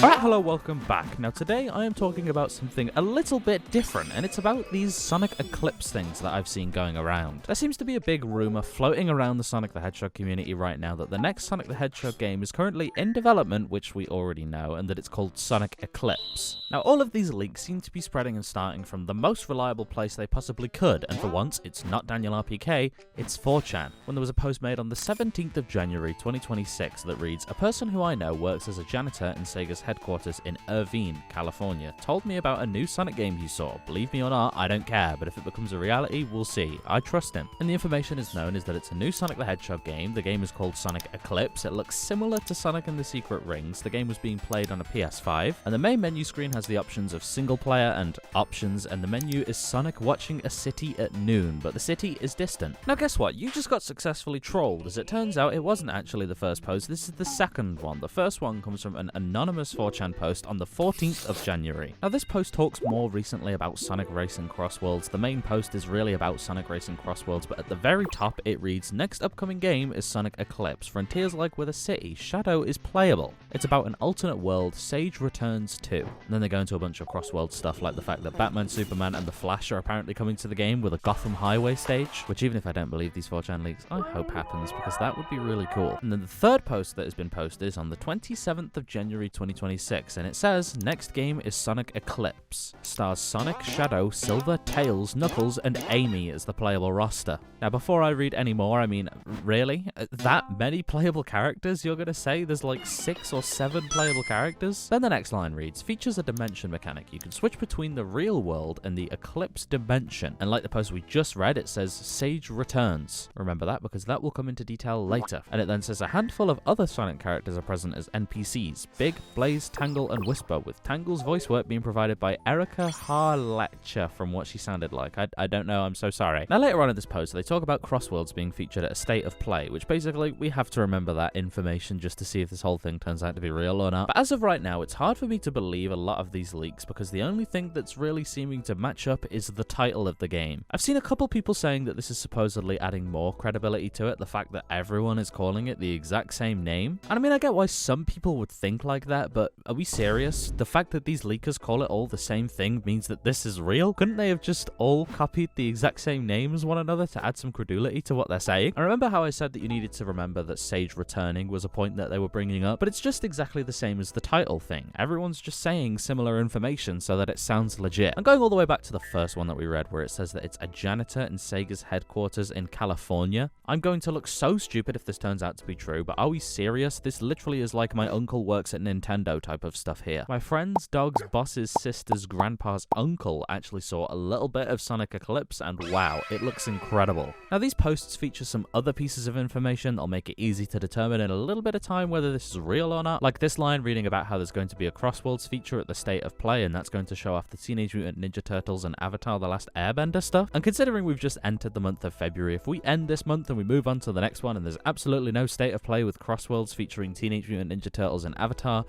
Alright, hello, welcome back. Now today I am talking about something a little bit different, and it's about these Sonic Eclipse things that I've seen going around. There seems to be a big rumor floating around the Sonic the Hedgehog community right now that the next Sonic the Hedgehog game is currently in development, which we already know, and that it's called Sonic Eclipse. Now all of these leaks seem to be spreading and starting from the most reliable place they possibly could, and for once, it's not Daniel RPK, it's 4chan, when there was a post made on the 17th of January 2026 that reads, "A person who I know works as a janitor in Sega's headquarters in Irvine, California, told me about a new Sonic game he saw. Believe me or not, I don't care, but if it becomes a reality, we'll see. I trust him." And the information is known is that it's a new Sonic the Hedgehog game. The game is called Sonic Eclipse. It looks similar to Sonic and the Secret Rings. The game was being played on a PS5, and the main menu screen has the options of single player and options, and the menu is Sonic watching a city at noon, but the city is distant. Now guess what? You just got successfully trolled. As it turns out, it wasn't actually the first post. This is the second one. The first one comes from an anonymous 4chan post on the 14th of January. Now this post talks more recently about Sonic Racing Crossworlds. The main post is really about Sonic Racing Crossworlds, but at the very top it reads, "Next upcoming game is Sonic Eclipse. Frontiers like with a city. Shadow is playable. It's about an alternate world. Sage returns too." And then they go into a bunch of Crossworld stuff like the fact that Batman, Superman, and the Flash are apparently coming to the game with a Gotham Highway stage, which even if I don't believe these 4chan leaks, I hope happens because that would be really cool. And then the third post that has been posted is on the 27th of January 2026, and it says, "Next game is Sonic Eclipse. Stars Sonic, Shadow, Silver, Tails, Knuckles, and Amy as the playable roster." Now before I read any more, I mean, really? That many playable characters, you're gonna say? There's like 6 or 7 playable characters? Then the next line reads, "Features a dimension mechanic. You can switch between the real world and the Eclipse dimension." And like the post we just read, it says Sage returns. Remember that because that will come into detail later. And it then says a handful of other Sonic characters are present as NPCs. Big, Blaze, Tangle, and Whisper, with Tangle's voice work being provided by Erica Harlacher from what she sounded like. I don't know, I'm so sorry. Now later on in this post, they talk about Crossworlds being featured at a state of play, which basically we have to remember that information just to see if this whole thing turns out to be real or not. But as of right now, it's hard for me to believe a lot of these leaks because the only thing that's really seeming to match up is the title of the game. I've seen a couple people saying that this is supposedly adding more credibility to it, the fact that everyone is calling it the exact same name. And I mean, I get why some people would think like that, but are we serious? The fact that these leakers call it all the same thing means that this is real? Couldn't they have just all copied the exact same name as one another to add some credulity to what they're saying? I remember how I said that you needed to remember that Sage returning was a point that they were bringing up, but it's just exactly the same as the title thing. Everyone's just saying similar information so that it sounds legit. And going all the way back to the first one that we read where it says that it's a janitor in Sega's headquarters in California. I'm going to look so stupid if this turns out to be true, but are we serious? This literally is like my uncle works at Nintendo type of stuff here. My friend's dog's boss's sister's grandpa's uncle actually saw a little bit of Sonic Eclipse, and wow, it looks incredible. Now these posts feature some other pieces of information that'll make it easy to determine in a little bit of time whether this is real or not, like this line reading about how there's going to be a Crossworlds feature at the state of play, and that's going to show off the Teenage Mutant Ninja Turtles and Avatar: The Last Airbender stuff. And considering we've just entered the month of February, if we end this month and we move on to the next one and there's absolutely no state of play with Crossworlds featuring Teenage Mutant Ninja Turtles and Avatar,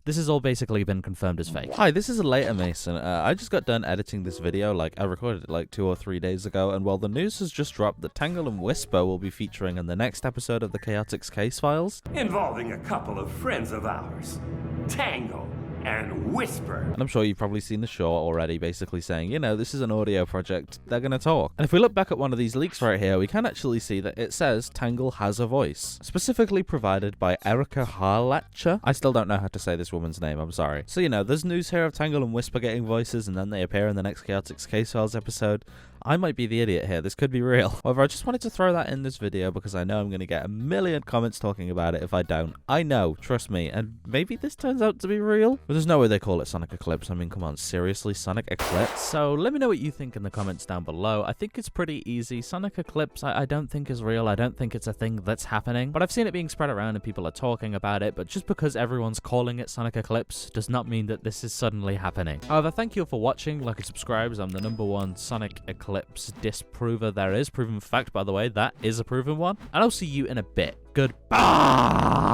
this has all basically been confirmed as fake. Hi, this is Later Mason. I just got done editing this video, I recorded it like 2 or 3 days ago, and while the news has just dropped that Tangle and Whisper will be featuring in the next episode of the Chaotix Case Files, involving a couple of friends of ours, Tangle and Whisper. And I'm sure you've probably seen the short already, basically saying, you know, this is an audio project, they're gonna talk. And if we look back at one of these leaks right here, we can actually see that it says Tangle has a voice, specifically provided by Erica Harlacher. I still don't know how to say this woman's name, I'm sorry. So, you know, there's news here of Tangle and Whisper getting voices, and then they appear in the next Chaotix Case Files episode. I might be the idiot here, this could be real. However, I just wanted to throw that in this video because I know I'm going to get a million comments talking about it if I don't. I know, trust me, and maybe this turns out to be real? But there's no way they call it Sonic Eclipse. I mean, come on, seriously, Sonic Eclipse? So let me know what you think in the comments down below. I think it's pretty easy. Sonic Eclipse, I don't think is real. I don't think it's a thing that's happening, but I've seen it being spread around and people are talking about it, but just because everyone's calling it Sonic Eclipse does not mean that this is suddenly happening. However, thank you for watching. Like and subscribe, as I'm the #1 Sonic Eclipse disprover there is. Proven fact, by the way, that is a proven one. And I'll see you in a bit. Goodbye!